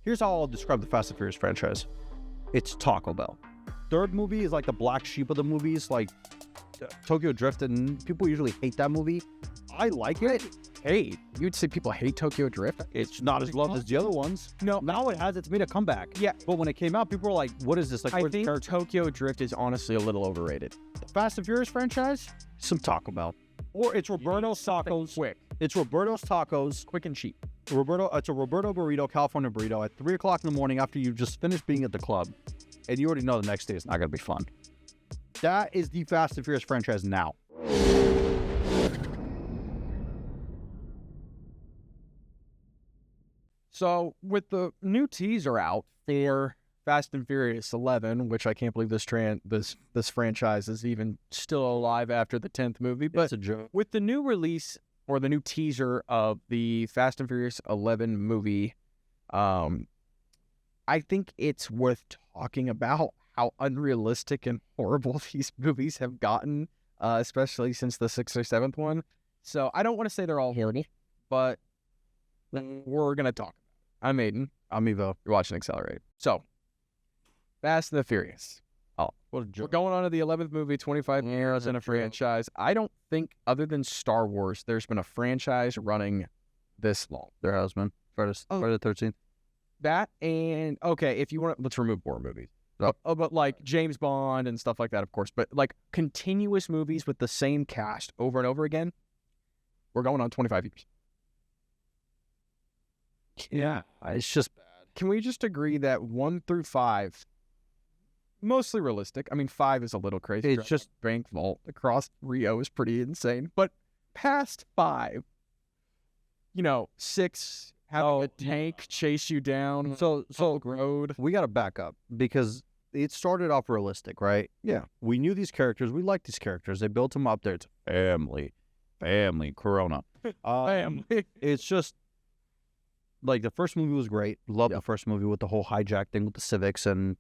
Here's how I'll describe the Fast and Furious franchise. It's Taco Bell. Third movie is like the black sheep of the movies, like Tokyo Drift, and people usually hate that movie. I like it. Hate? You'd say people hate Tokyo Drift? It's not as loved as the other ones. No. Now it's made a comeback. Yeah. But when it came out, people were like, what is this? Like, I think Tokyo Drift is honestly a little overrated. The Fast and Furious franchise? Some Taco Bell. Or it's Roberto's Tacos. Quick. It's Roberto's Tacos. Quick and cheap. It's a Roberto burrito, California burrito at 3 o'clock in the morning after you've just finished being at the club. And you already know the next day is not going to be fun. That is the Fast and Furious franchise now. So, with the new teaser out for Fast and Furious 11, which I can't believe this franchise is even still alive after the 10th movie, but It's a joke. with the new release or the new teaser of the Fast and Furious 11 movie, I think it's worth talking about how unrealistic and horrible these movies have gotten, especially since the 6th or 7th one. So I don't want to say they're all horrible, but we're going to talk. I'm Aiden. I'm Ivo. You're watching Xcelerate. So, Fast and the Furious. Oh, what a We're joke. going on to the 11th movie, 25 years in a franchise. I don't think, other than Star Wars, there's been a franchise running this long. There has been. Friday the 13th. That and, okay, if you want to, let's remove war movies. Oh. But like James Bond and stuff like that, of course. But like continuous movies with the same cast over and over again, we're going on 25 years. Yeah. It's just bad. Can we just agree that 1 through 5, mostly realistic? I mean, 5 is a little crazy. It's just bank vault across Rio is pretty insane. But past 5, 6 having a tank chase you down so road. we got to back up because it started off realistic, right? Yeah. We knew these characters. We liked these characters. They built them up there. It's family, Corona. Family. It's just like the first movie was great. Loved the first movie with the whole hijack thing with the Civics and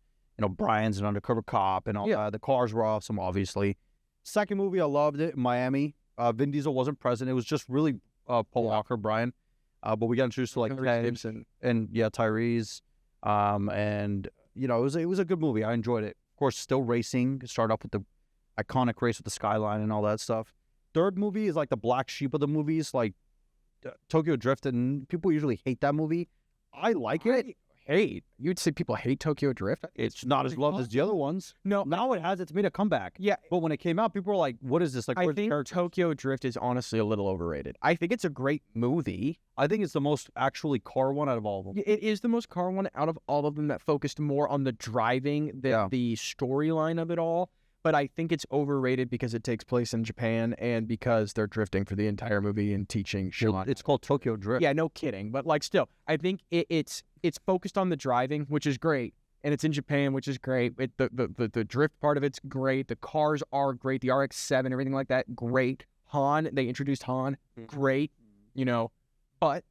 Brian's an undercover cop and all that. The cars were awesome, obviously. Second movie, I loved it. Miami. Vin Diesel wasn't present. It was just really Paul Walker, Brian. But we got introduced to like Gibson and Tyrese. And it was a good movie. I enjoyed it. Of course, still racing. It started off with the iconic race with the skyline and all that stuff. Third movie is like the black sheep of the movies, like Tokyo Drift, and people usually hate that movie. I like it. Hate? You'd say people hate Tokyo Drift? It's not as loved as the other ones. No. Now it's made a comeback. Yeah. But when it came out, people were like, what is this? Like, I where's the think characters? Tokyo Drift is honestly a little overrated. I think it's a great movie. I think it's the most actually car one out of all of them. It is the most car one out of all of them that focused more on the driving than the storyline of it all. But I think it's overrated because it takes place in Japan and because they're drifting for the entire movie and teaching Sean. It's called Tokyo Drift. Yeah, no kidding. But like still, I think it's focused on the driving, which is great. And it's in Japan, which is great. The drift part of it's great. The cars are great. The RX-7, everything like that, great. Han, they introduced Han, great. But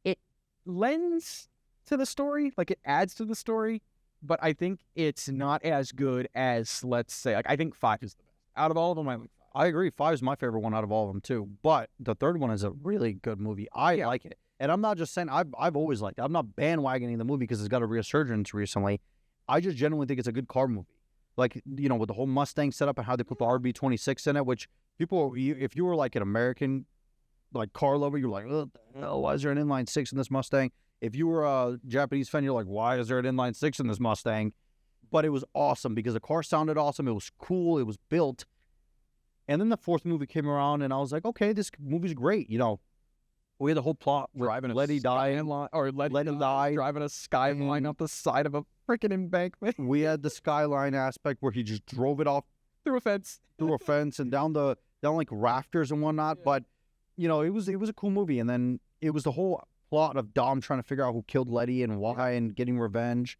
it lends to the story, like it adds to the story. But I think it's not as good as, let's say, like I think 5 is the best. Out of all of them, I like 5. I agree. 5 is my favorite one out of all of them, too. But the third one is a really good movie. I like it. And I'm not just saying, I've always liked it. I'm not bandwagoning the movie because it's got a resurgence recently. I just genuinely think it's a good car movie. Like, with the whole Mustang setup and how they put the RB26 in it, which people, if you were like an American, like car lover, you're like, what the hell, why is there an inline 6 in this Mustang? If you were a Japanese fan, you're like, why is there an inline 6 in this Mustang? But it was awesome because the car sounded awesome. It was cool. It was built. And then the fourth movie came around, and I was like, okay, this movie's great. We had the whole plot with Letty die, driving a skyline up the side of a freaking embankment. We had the skyline aspect where he just drove it off through a fence and down like rafters and whatnot. But it was a cool movie. And then it was the whole plot of Dom trying to figure out who killed Letty and why and getting revenge.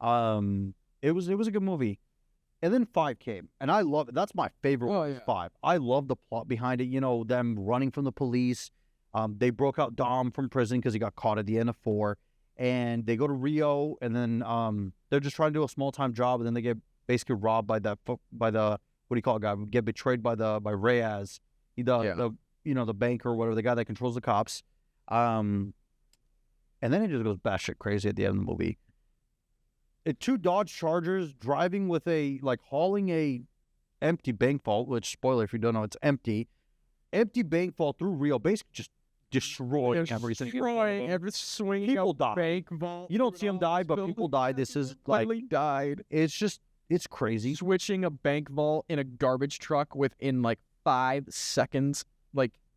It was a good movie. And then 5 came, and I love it. That's my favorite one, 5. I love the plot behind it, them running from the police. They broke out Dom from prison because he got caught at the end of 4. And they go to Rio, and then they're just trying to do a small-time job, and then they get basically robbed by the what do you call it, guy? Get betrayed by Reyes, the banker or whatever, the guy that controls the cops. And then it just goes batshit crazy at the end of the movie. Two Dodge Chargers driving with hauling a empty bank vault, which, spoiler if you don't know, it's empty bank vault through Rio, basically just destroying everything. Destroying every swing. People die. Bank vault. You don't see them die, but people die. This is died. It's crazy. Switching a bank vault in a garbage truck within 5 seconds.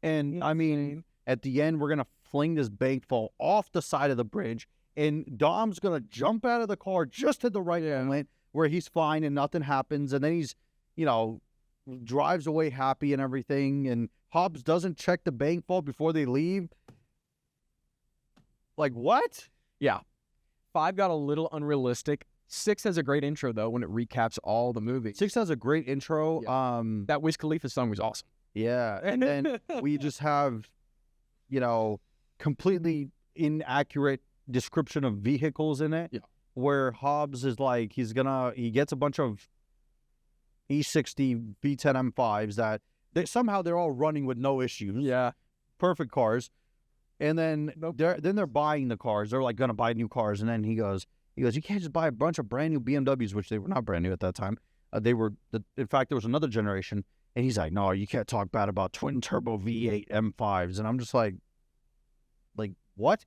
And I mean, at the end, we're gonna fling this bank vault off the side of the bridge, and Dom's gonna jump out of the car just at the right moment where he's fine and nothing happens, and then he's, drives away happy and everything, and Hobbs doesn't check the bank vault before they leave. What? Yeah. 5 got a little unrealistic. 6 has a great intro, though, when it recaps all the movies. 6 has a great intro. Yeah. That Wiz Khalifa song was awesome. Yeah, and then we just have, completely inaccurate description of vehicles in it. Yeah. Where Hobbs is he gets a bunch of E60 V10 M5s that they're all running with no issues. Yeah. Perfect cars. And then they're buying the cars. They're gonna buy new cars. And then he goes, you can't just buy a bunch of brand new BMWs, which they were not brand new at that time. In fact, there was another generation. And he's like, no, you can't talk bad about twin turbo V8 M5s. And I'm just like, what?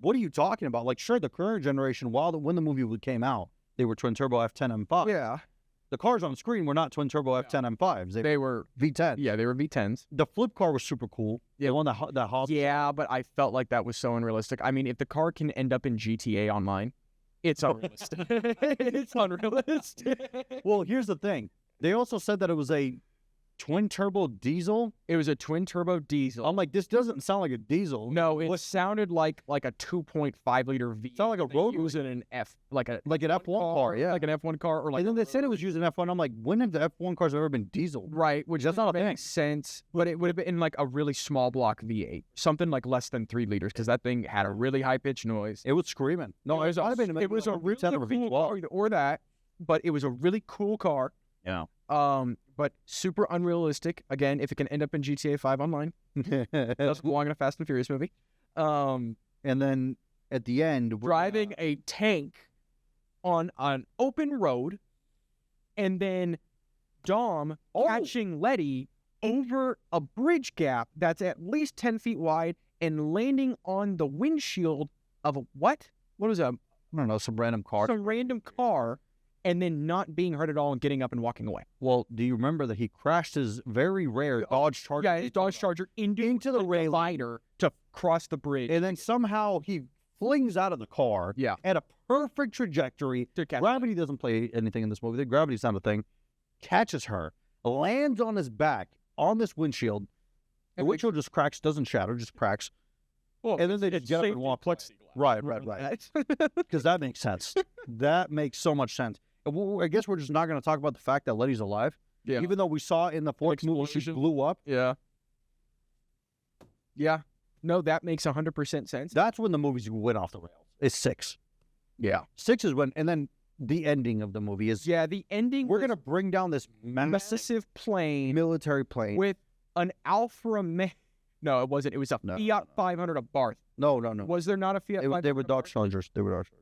What are you talking about? Sure, the current generation, when the movie came out, they were twin turbo F10 M5. Yeah. The cars on screen were not twin turbo F10 M5s. They were V10. Yeah, they were V10s. The flip car was super cool. Yeah. The one that Hobbs. Yeah, but I felt like that was so unrealistic. I mean, if the car can end up in GTA Online, it's unrealistic. It's unrealistic. Well, here's the thing. They also said that it was a twin turbo diesel. It was a twin turbo diesel. I'm like, this doesn't sound like a diesel. No, it sounded like a 2.5 liter V. It sounded like a road. Using an F, like an F1 car, yeah, like an F1 car, or and then they said it was using F1. I'm like, when have the F1 cars ever been diesel? Right, which that's not a thing. Makes sense, but it would have been a really small block V8, something less than 3 liters, because that thing had a really high pitched noise. It was screaming. No, it was a really cool car, or that, but it was a really cool car. Yeah. But super unrealistic. Again, if it can end up in GTA 5 Online, doesn't belong in a Fast and Furious movie. And then at the end, driving a tank on an open road, and then Dom catching Letty over a bridge gap that's at least 10 feet wide and landing on the windshield of a what? What is that? I don't know, some random car. Some random car. And then not being hurt at all and getting up and walking away. Well, do you remember that he crashed his very rare Dodge Charger? Yeah, his Dodge Charger into the divider to cross the bridge. And then somehow he flings out of the car at a perfect trajectory. Gravity doesn't play anything in this movie. Gravity's not a thing. Catches her, lands on his back on this windshield. The windshield just cracks, doesn't shatter, just cracks. Well, and then they just get up and walk. Right. Because that makes sense. That makes so much sense. I guess we're just not going to talk about the fact that Letty's alive. Yeah. Even though we saw in the fourth movie she blew up. Yeah. Yeah. No, that makes 100% sense. That's when the movies went off the rails. It's 6. Yeah. 6 is when, and then the ending of the movie is. Yeah, the ending. We're going to bring down this massive plane. Military plane. With an Alfa Romeo. No, it wasn't. It was a Fiat 500 Abarth. No. Was there not a Fiat 500? They were Dodge Chargers.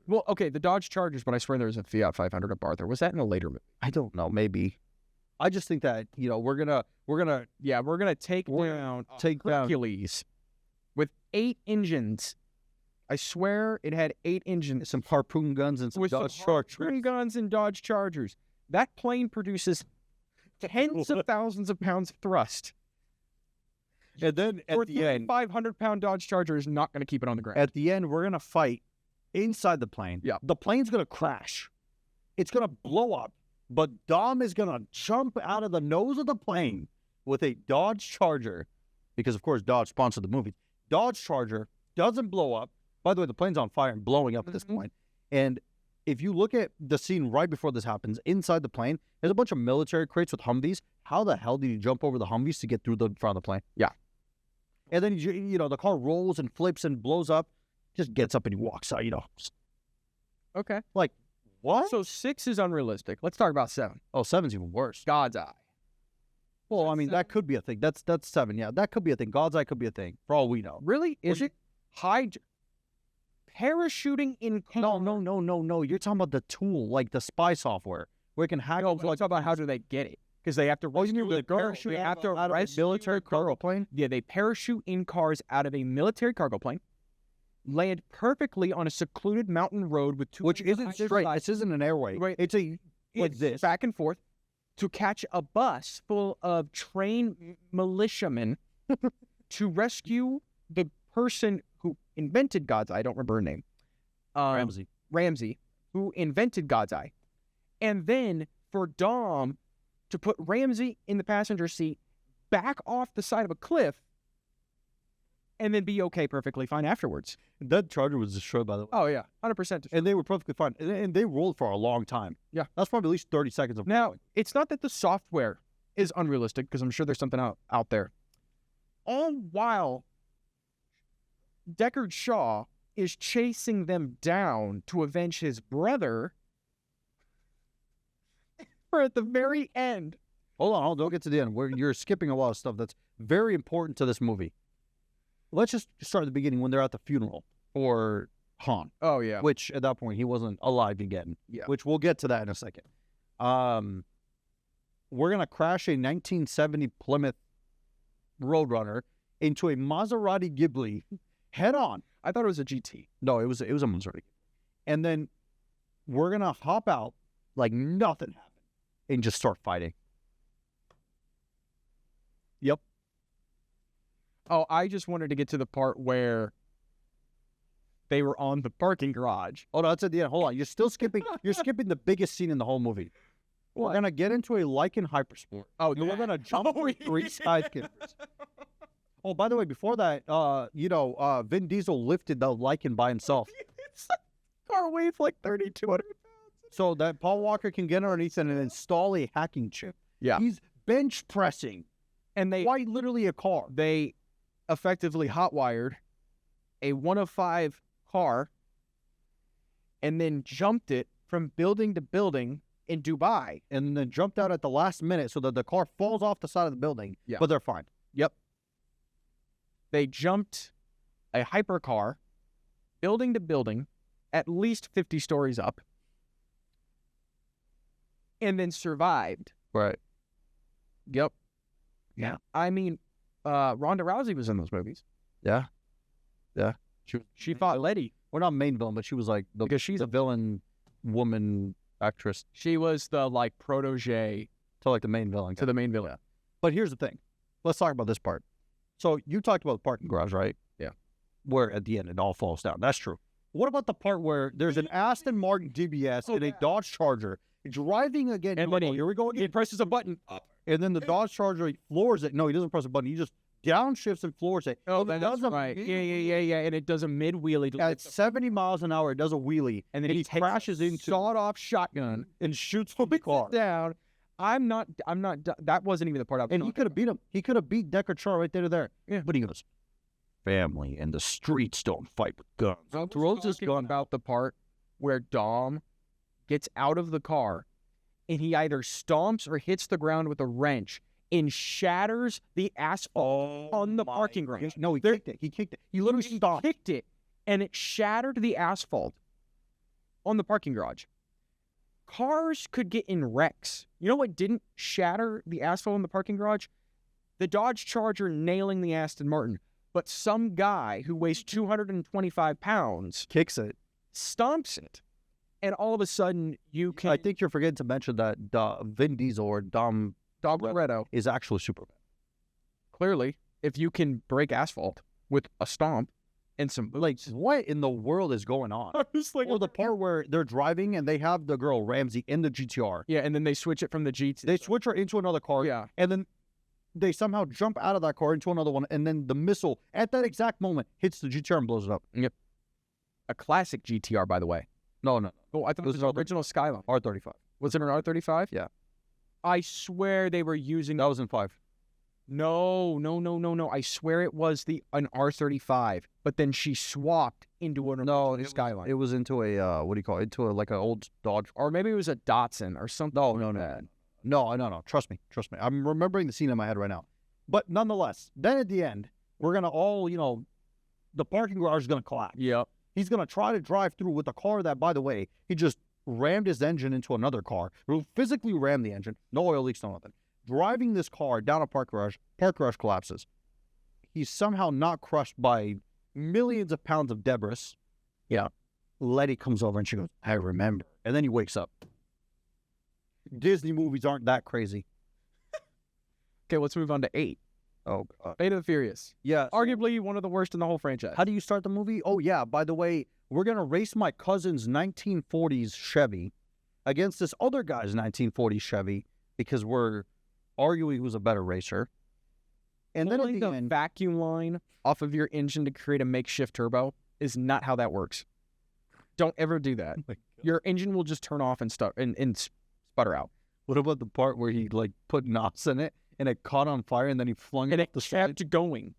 Well, okay, the Dodge Chargers, but I swear there was a Fiat 500 Abarth. Or was that in a later movie? I don't know. Maybe. I just think that, we're gonna take down Hercules with 8 engines. I swear it had 8 engines. Some harpoon guns and some Dodge Chargers. Harpoon guns and Dodge Chargers. That plane produces tens of thousands of pounds of thrust. And then at the end, 500-pound Dodge Charger is not going to keep it on the ground. At the end, we're going to fight inside the plane. Yeah. The plane's going to crash. It's going to blow up. But Dom is going to jump out of the nose of the plane with a Dodge Charger. Because, of course, Dodge sponsored the movie. Dodge Charger doesn't blow up. By the way, the plane's on fire and blowing up at this point. And if you look at the scene right before this happens, inside the plane, there's a bunch of military crates with Humvees. How the hell did he jump over the Humvees to get through the front of the plane? Yeah. And then, the car rolls and flips and blows up. Just gets up and he walks out, Okay. Like, what? So 6 is unrealistic. Let's talk about 7. Oh, 7's even worse. God's Eye. Well, I mean, 7? That could be a thing. That's 7, yeah. That could be a thing. God's Eye could be a thing, for all we know. Really? Is it? parachuting in cars. No. You're talking about the tool, like the spy software, where it can hack. No, let's talk about how do they get it? Because they have to rescue the parachute out of a military cargo plane. Yeah, they parachute in cars out of a military cargo plane, land perfectly on a secluded mountain road with two. Which isn't straight. This isn't an airway. Right. It's this back and forth to catch a bus full of trained militiamen to rescue the person who invented God's Eye. I don't remember her name. Ramsey, who invented God's Eye. And then for Dom to put Ramsey in the passenger seat, back off the side of a cliff, and then be okay, perfectly fine afterwards. That charger was destroyed, by the way. Oh, yeah, 100%. And they were perfectly fine. And they rolled for a long time. Yeah. That's probably at least 30 seconds of Now, rolling. it's not that the software is unrealistic, because I'm sure there's something out there. All while Deckard Shaw is chasing them down to avenge his brother, we're at the very end. Hold on, don't get to the end. You're skipping a lot of stuff that's very important to this movie. Let's just start at the beginning when they're at the funeral for Han. Oh, yeah. Which, at that point, he wasn't alive again. Yeah. Which we'll get to that in a second. We're going to crash a 1970 Plymouth Roadrunner into a Maserati Ghibli head on. I thought it was a GT. No, it was a Maserati. And then we're going to hop out like nothing happened and just start fighting. Yep. Oh, I just wanted to get to the part where they were on the parking garage. Oh, no, that's at the end. Hold on. You're still skipping. You're skipping the biggest scene in the whole movie. What? We're going to get into a Lycan Hypersport. Oh, we're going to jump through 3 skyscrapers. Oh, by the way, before that, Vin Diesel lifted the Lycan by himself. Car weighs like 3,200 pounds. So that Paul Walker can get underneath and install a hacking chip. Yeah. He's bench pressing. And quite literally a car. They effectively hotwired a 1 of 5 car and then jumped it from building to building in Dubai. And then jumped out at the last minute so that the car falls off the side of the building. Yeah. But they're fine. Yep. They jumped a hypercar building to building, at least 50 stories up, and then survived. Right. Yep. Yeah. I mean, Ronda Rousey was in those movies. Yeah. Yeah. She fought Letty. Well, not main villain, but she was like because she's the villain woman actress. She was the like protege to like the main villain. To the main villain. Yeah. But here's the thing. Let's talk about this part. So you talked about the parking garage, right? Yeah. Where at the end it all falls down. That's true. What about the part where there's an Aston Martin DBS and a Dodge Charger driving again? And then here we go again. He presses a button. And then the Dodge Charger floors it. No, he doesn't press a button. He just downshifts and floors it. Oh, that's right. Yeah. And it does a mid-wheelie. At 70 miles an hour, it does a wheelie. And then he crashes into sawed-off shotgun and shoots the car down. I'm not. That wasn't even the part I was. And he could have beat him. He could have beat Deckard Shaw right there. Yeah. But he goes, family and the streets don't fight with guns. Throws his gun about the part where Dom gets out of the car and he either stomps or hits the ground with a wrench and shatters the asphalt on the parking garage. No, he kicked it. He kicked it. He literally stomped. Kicked it, and it shattered the asphalt on the parking garage. Cars could get in wrecks. You know what didn't shatter the asphalt in the parking garage? The Dodge Charger nailing the Aston Martin. But some guy who weighs 225 pounds kicks it, stomps it, and all of a sudden you can... I think you're forgetting to mention that Vin Diesel or Dom Toretto is actually Superman. Clearly, if you can break asphalt with a stomp and some boots. Like, what in the world is going on? Or the part where they're driving and they have the girl Ramsey in the GTR. Yeah, and then they switch it from the GT. They switch her into another car. Yeah. And then they somehow jump out of that car into another one, and then the missile, at that exact moment, hits the GTR and blows it up. Yep. A classic GTR, by the way. No. Oh, I thought it was an original Skyline. R35. Was it an R35? Yeah. I swear they were using... That was in 5. No. I swear it was an R35, but then she swapped into an original Skyline. It was into a, what do you call it? Into like an old Dodge. Or maybe it was a Datsun or something. No. Trust me. I'm remembering the scene in my head right now. But nonetheless, then at the end, we're going to all, the parking garage is going to collapse. Yep. He's going to try to drive through with a car that, by the way, he just rammed his engine into another car. Physically rammed the engine. No oil leaks, no nothing. Driving this car down a park garage collapses. He's somehow not crushed by millions of pounds of debris. Yeah. Letty comes over and she goes, I remember. And then he wakes up. Disney movies aren't that crazy. Okay, let's move on to 8. Oh, God. Fate of the Furious. Yeah. Arguably one of the worst in the whole franchise. How do you start the movie? Oh, yeah. By the way, we're going to race my cousin's 1940s Chevy against this other guy's 1940s Chevy because we're arguing who's a better racer. And then Pulling at the the end, vacuum line off of your engine to create a makeshift turbo is not how that works. Don't ever do that. Oh Your engine will just turn off and sputter out. what about the part where he like put knots in it and it caught on fire and then he flung And it it up the side? kept going.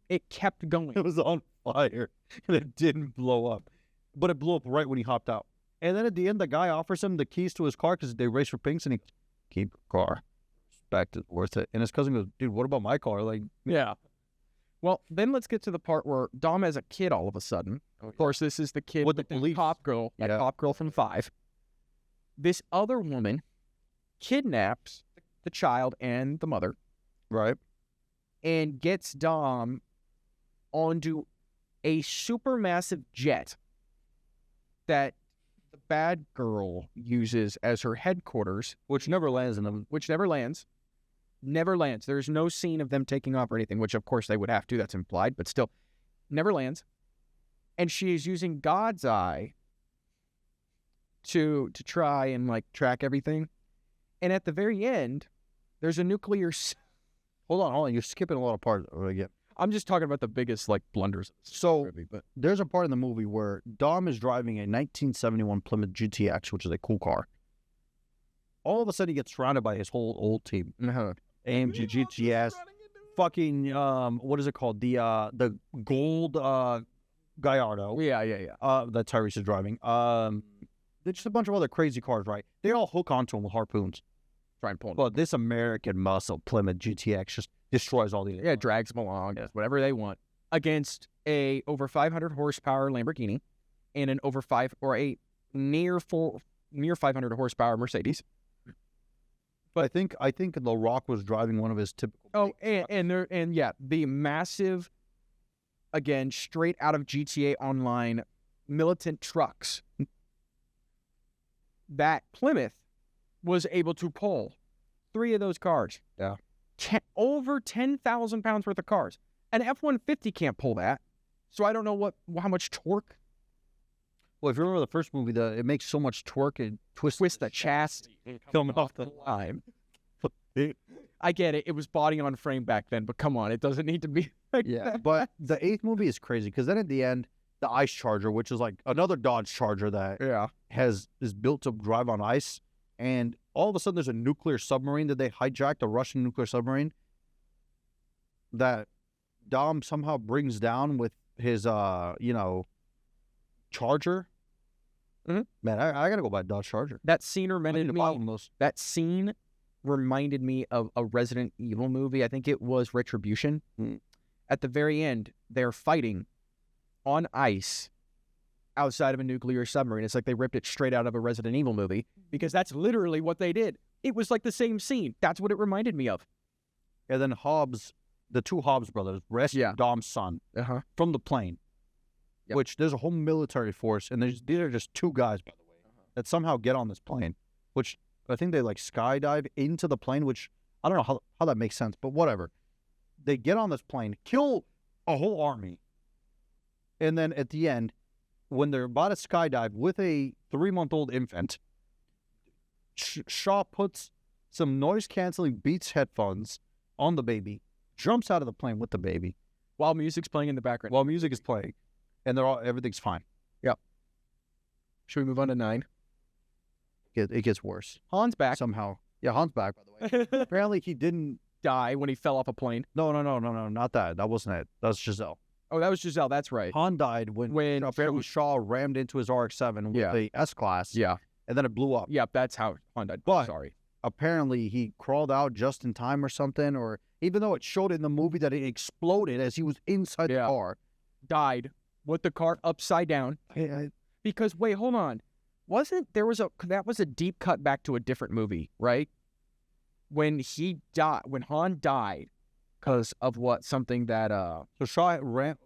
It kept going. It was on fire and it didn't blow up. But it blew up right when he hopped out. And then at the end, the guy offers him the keys to his car because they race for pinks and he keep your car. Respect is worth it. And his cousin goes, dude, what about my car? Like, Yeah. Well, then let's get to the part where Dom has a kid all of a sudden. Of course, this is the kid With with the the police. cop girl, that Yeah. cop girl from 5. This other woman kidnaps the child and the mother right? and gets Dom onto a supermassive jet that the bad girl uses as her headquarters, Which never lands in them. which never lands. Never lands. There's no scene of them taking off or anything, which of course they would have to. That's implied, but still, never lands. And she is using God's eye to try and like track everything. And at the very end, there's a nuclear. Hold on. You're skipping a lot of parts again. I'm just talking about the biggest like blunders. Of this So movie, but there's a part in the movie where Dom is driving a 1971 Plymouth GTX, which is a cool car. All of a sudden, he gets surrounded by his whole old team. AMG GTS, fucking what is it called? The gold Gallardo yeah. that Tyrese is driving. There's just a bunch of other crazy cars, right? They all hook onto him with harpoons. Try and pull him. But this American muscle Plymouth GTX just destroys all the Yeah, drags them along, does whatever they want against a over 500 horsepower Lamborghini and an over 5 or a near 500 horsepower Mercedes. But I think The Rock was driving one of his typical. Oh, and yeah, the massive, again, straight out of GTA Online militant trucks that Plymouth was able to pull 3 of those cars. Yeah. Over 10,000 pounds worth of cars. An F-150 can't pull that. So I don't know how much torque. Well, if you remember the first movie, it makes so much torque and Twist the chassis. coming off the line. I get it. It was body on frame back then, but come on, it doesn't need to be like Yeah, that. but the 8th movie is crazy because then at the end, the Ice Charger, which is like another Dodge Charger that Yeah. is built to drive on ice, and all of a sudden there's a nuclear submarine that they hijacked, a Russian nuclear submarine that Dom somehow brings down with his Charger. Mhm. Man, I gotta go buy a Dodge Charger. That scene I need reminded to me. buy one of those. That scene reminded me of a Resident Evil movie. I think it was Retribution. Hmm. At the very end, they're fighting on ice outside of a nuclear submarine. It's like they ripped it straight out of a Resident Evil movie because that's literally what they did. It was like the same scene. That's what it reminded me of. And then Hobbs, the 2 Hobbs brothers, rescue Yeah. Dom's son Uh-huh. from the plane. Yep. Which there's a whole military force, and these are just 2 guys, by the way, that somehow get on this plane, which I think they like skydive into the plane, which I don't know how that makes sense, but whatever. They get on this plane, kill a whole army, and then at the end, when they're about to skydive with a 3-month-old infant, Shaw puts some noise-canceling Beats headphones on the baby, jumps out of the plane with the baby While music's playing in the background. while music is playing, and everything's fine. Should we move on to 9? It gets worse Han's back. somehow. Yeah, Han's back, by the way. Apparently, he didn't. Die when he fell off a plane. No, not that. That wasn't it. That was Giselle. Oh, that was Giselle. That's right. Han died when apparently Shaw rammed into his RX-7 with Yeah. the S-Class, Yeah. and then it blew up. Yeah, that's how Han died. But- Sorry. Apparently, he crawled out just in time or something, or even though it showed in the movie that it exploded as he was inside Yeah. the car. Died with the car upside down. Because wait, hold on. That was a deep cut back to a different movie, right? When Han died because of something that So Shaw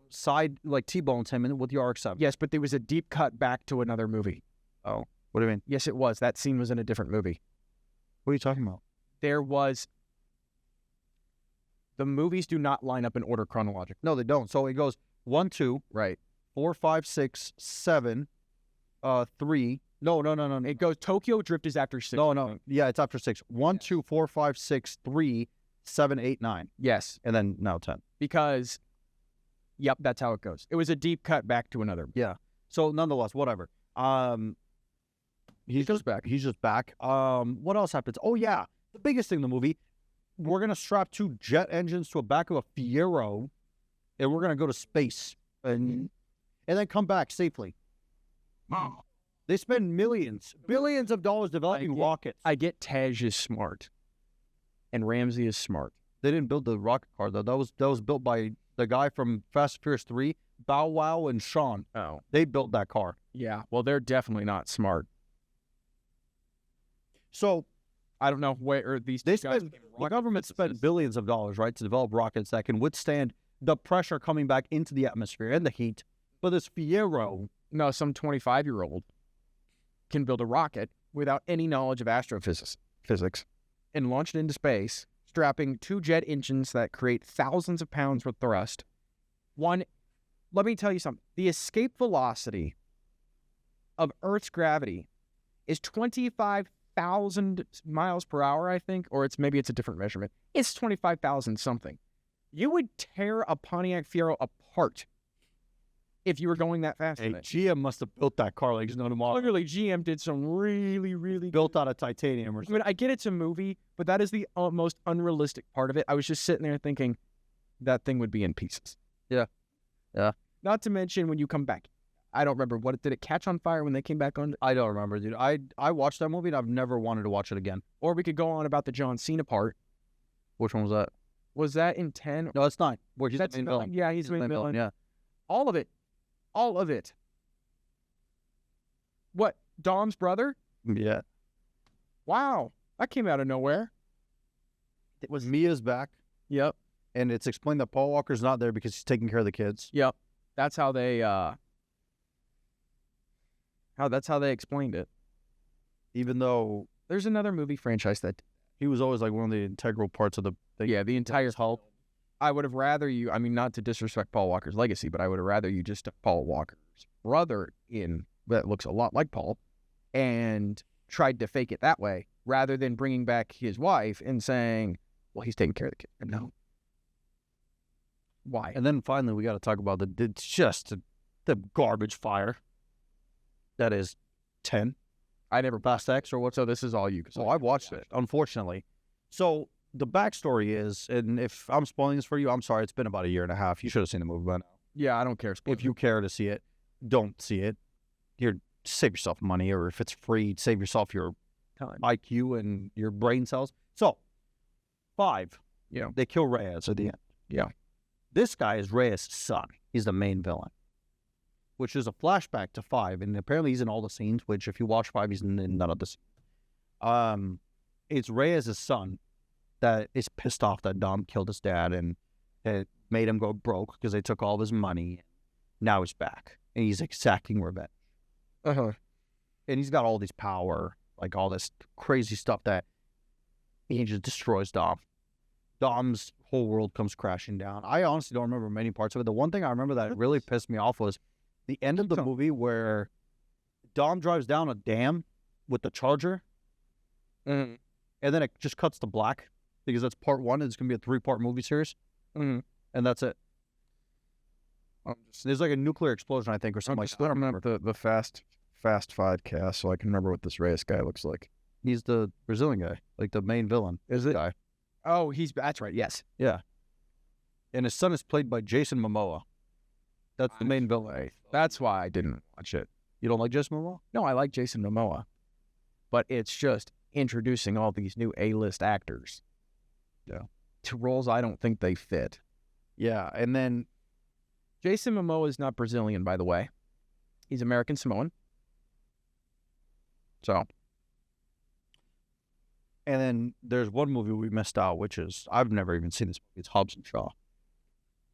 side like T-bones him with the RX-7. yes, but there was a deep cut back to another movie. Oh, what do you mean? Yes, it was. That scene was in a different movie. What are you talking about? The movies do not line up in order chronologically. No, they don't. So it goes 1, 2, Right. 4, 5, 6, 7, 3. No. It goes Tokyo Drift is after 6. No. Yeah, it's after 6. 1, 2, 4, 5, 6, 3, 7, 8, 9. Yes. And then now 10. Because, yep, that's how it goes. It was a deep cut back to another. Yeah. So nonetheless, whatever. He's just back. What else happens? Oh yeah, the biggest thing in the movie, we're gonna strap 2 jet engines to a back of a Fiero, and we're gonna go to space and then come back safely. Wow. They spend billions of dollars developing rockets. I get Tej is smart, and Ramsey is smart. They didn't build the rocket car though. That was built by the guy from Fast and Furious 3, Bow Wow and Sean. Oh, they built that car. Yeah. Well, they're definitely not smart. So I don't know where these the government spent billions of dollars, right, to develop rockets that can withstand the pressure coming back into the atmosphere and the heat. But this Fiero, some 25-year-old can build a rocket without any knowledge of astrophysics and launch it into space, strapping 2 jet engines that create thousands of pounds of thrust. Let me tell you something. The escape velocity of Earth's gravity is 25,000 miles per hour, I think, or maybe it's a different measurement. It's 25,000 something. You would tear a Pontiac Fiero apart if you were going that fast. Hey, GM must have built that car like no tomorrow. Clearly, GM did some really, really built out of titanium or something. I mean, I get it's a movie, but that is the most unrealistic part of it. I was just sitting there thinking that thing would be in pieces. Yeah. Not to mention when you come back. I don't remember. Did it catch on fire when they came back on? I don't remember, dude. I watched that movie and I've never wanted to watch it again. Or we could go on about the John Cena part. Which one was that? Was that in 10? No, it's 9. Where he's the main villain. Yeah, he's the main villain. Yeah. All of it. What? Dom's brother? Yeah. Wow. That came out of nowhere. It was Mia's back. Yep. And it's explained that Paul Walker's not there because he's taking care of the kids. Yep. That's how they explained it. Even though there's another movie franchise that he was always like one of the integral parts of the the entire Hulk. I would have rather you, I mean, not to disrespect Paul Walker's legacy, but I would have rather you just took Paul Walker's brother that looks a lot like Paul and tried to fake it that way rather than bringing back his wife and saying, well, he's taking care of the kid. No. Why? And then finally, we got to talk about the garbage fire. That is 10. I never Fast X or what? So this is all you. So I've watched it, unfortunately. So the backstory is, and if I'm spoiling this for you, I'm sorry. It's been about a year and a half. You should have seen the movie by now. Yeah, I don't care. If you care to see it, don't see it. Save yourself money, or if it's free, save yourself your time, IQ, and your brain cells. So 5. Yeah. They kill Reyes at the end. Yeah. This guy is Reyes' son. He's the main villain, which is a flashback to 5. And apparently he's in all the scenes, which if you watch 5, he's in none of the scenes. It's Reyes' son that is pissed off that Dom killed his dad and it made him go broke because they took all of his money. Now he's back and he's exacting revenge. Uh-huh. And he's got all this power, like all this crazy stuff that he just destroys Dom. Dom's whole world comes crashing down. I honestly don't remember many parts of it. The one thing I remember that really pissed me off was the end of the movie where Dom drives down a dam with the Charger, and then it just cuts to black because that's part 1. It's going to be a 3-part movie series, and that's it. There's like a nuclear explosion, I think, or something like that. I remember the Fast 5 cast, so I can remember what this Reyes guy looks like. He's the Brazilian guy, like the main villain. Is it? Guy. Oh, that's right. Yes. Yeah. And his son is played by Jason Momoa. That's the main villain. That's why I didn't watch it. You don't like Jason Momoa? No, I like Jason Momoa. But it's just introducing all these new A-list actors. Yeah. To roles I don't think they fit. Yeah, and then Jason Momoa is not Brazilian, by the way. He's American Samoan. So. And then there's one movie we missed out, which is I've never even seen this movie. It's Hobbs and Shaw.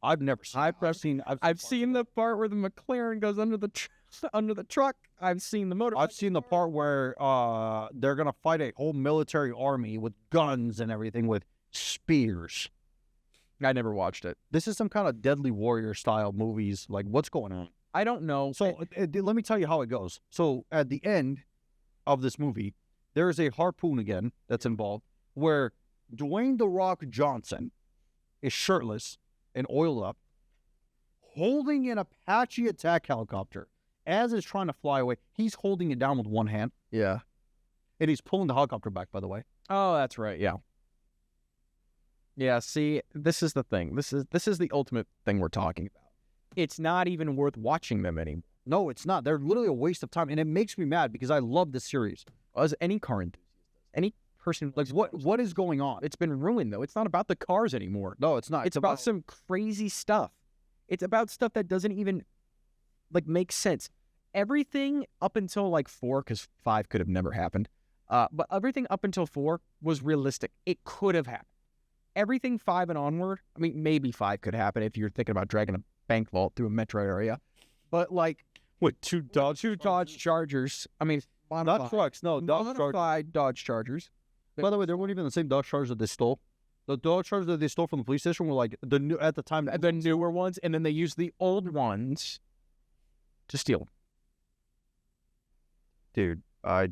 I've never seen. I've seen the part where the McLaren goes under the under the truck. I've seen the motor. I've seen the part where they're gonna fight a whole military army with guns and everything with spears. I never watched it. This is some kind of Deadly Warrior style movies. Like, what's going on? I don't know. So let me tell you how it goes. So at the end of this movie, there is a harpoon again that's involved where Dwayne "The Rock" Johnson is shirtless and oiled up, holding an Apache attack helicopter as it's trying to fly away. He's holding it down with one hand. Yeah. And he's pulling the helicopter back, by the way. Oh, that's right. Yeah. Yeah, see, this is the thing. This is the ultimate thing we're talking about. It's not even worth watching them anymore. No, it's not. They're literally a waste of time. And it makes me mad because I love this series. As any car enthusiast does. Any person like what is going on? It's been ruined, though. It's not about the cars anymore. No, it's not. It's about some crazy stuff. It's about stuff that doesn't even make sense. Everything up until 4, because 5 could have never happened. But everything up until 4 was realistic. It could have happened. Everything 5 and onward, I mean, maybe 5 could happen if you're thinking about dragging a bank vault through a metro area. But with two Dodge Chargers. I mean, not trucks. No, Dodge Chargers. By the way, they weren't even the same Dodge Chargers that they stole. The Dodge Chargers that they stole from the police station were the new at the time. The newer ones, and then they used the old ones to steal them. Dude, I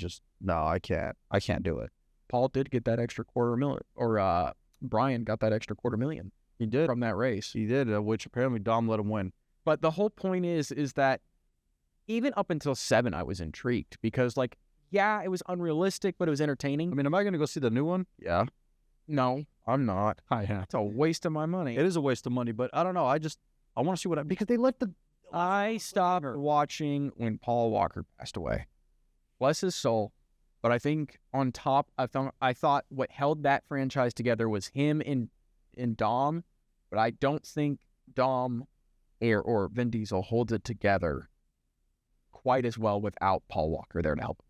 can't. I can't do it. Paul did get that extra $250,000, or Brian got that extra $250,000. He did from that race. He did, which apparently Dom let him win. But the whole point is that even up until 7, I was intrigued because, it was unrealistic, but it was entertaining. I mean, am I going to go see the new one? Yeah. No, I'm not. I have. It's a waste of my money. It is a waste of money, but I don't know. I want to see because they let I stopped watching when Paul Walker passed away. Bless his soul. But I think on top, I thought what held that franchise together was him and Dom. But I don't think Dom or Vin Diesel holds it together quite as well without Paul Walker there to help.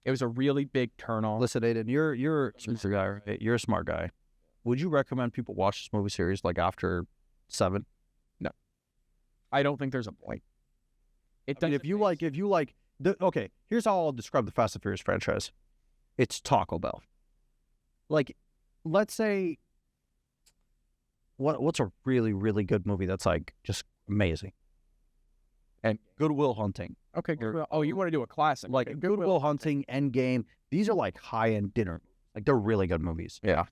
It was a really big turn on. Listen, Aiden, you're a smart guy, right? You're a smart guy. Would you recommend people watch this movie series after 7? No. I don't think there's a point. If you like, okay, here's how I'll describe the Fast and Furious franchise. It's Taco Bell. Let's say, what's a really, really good movie that's just amazing? And Good Will Hunting. Okay, Goodwill. Oh, you want to do a classic? Good Will Hunting, Endgame. These are high-end dinner. They're really good movies. Yeah.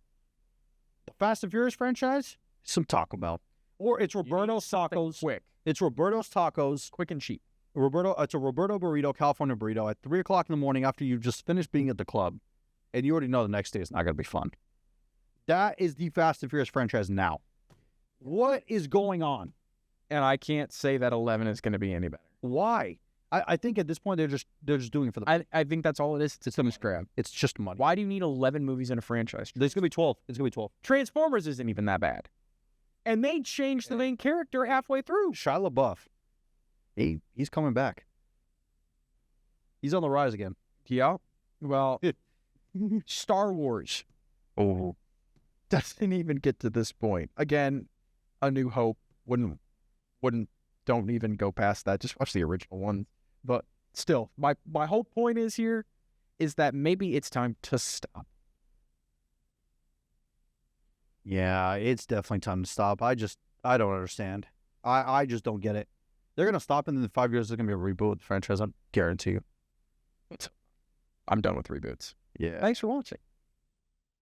The Fast and Furious franchise, some Taco Bell. Or it's Roberto's Tacos. Quick. It's Roberto's Tacos. Quick and cheap. It's a Roberto burrito, California burrito at 3 o'clock in the morning after you've just finished being at the club. And you already know the next day is not going to be fun. That is the Fast and Furious franchise now. What is going on? And I can't say that 11 is going to be any better. Why? I think at this point they're just doing it for the. I think that's all it is. It's a grab. It's just money. Why do you need 11 movies in a franchise? There's going to be 12. It's going to be 12. Transformers isn't even that bad. And they changed the main character halfway through. Shia LaBeouf. He's coming back. He's on the rise again. Yeah. Well, Star Wars. Oh. Doesn't even get to this point. Again, A New Hope don't even go past that. Just watch the original one. But still, my whole point is that maybe it's time to stop. Yeah, it's definitely time to stop. I don't understand. I just don't get it. They're going to stop, and then in 5 years, there's going to be a reboot of the franchise. I guarantee you. I'm done with reboots. Yeah. Thanks for watching.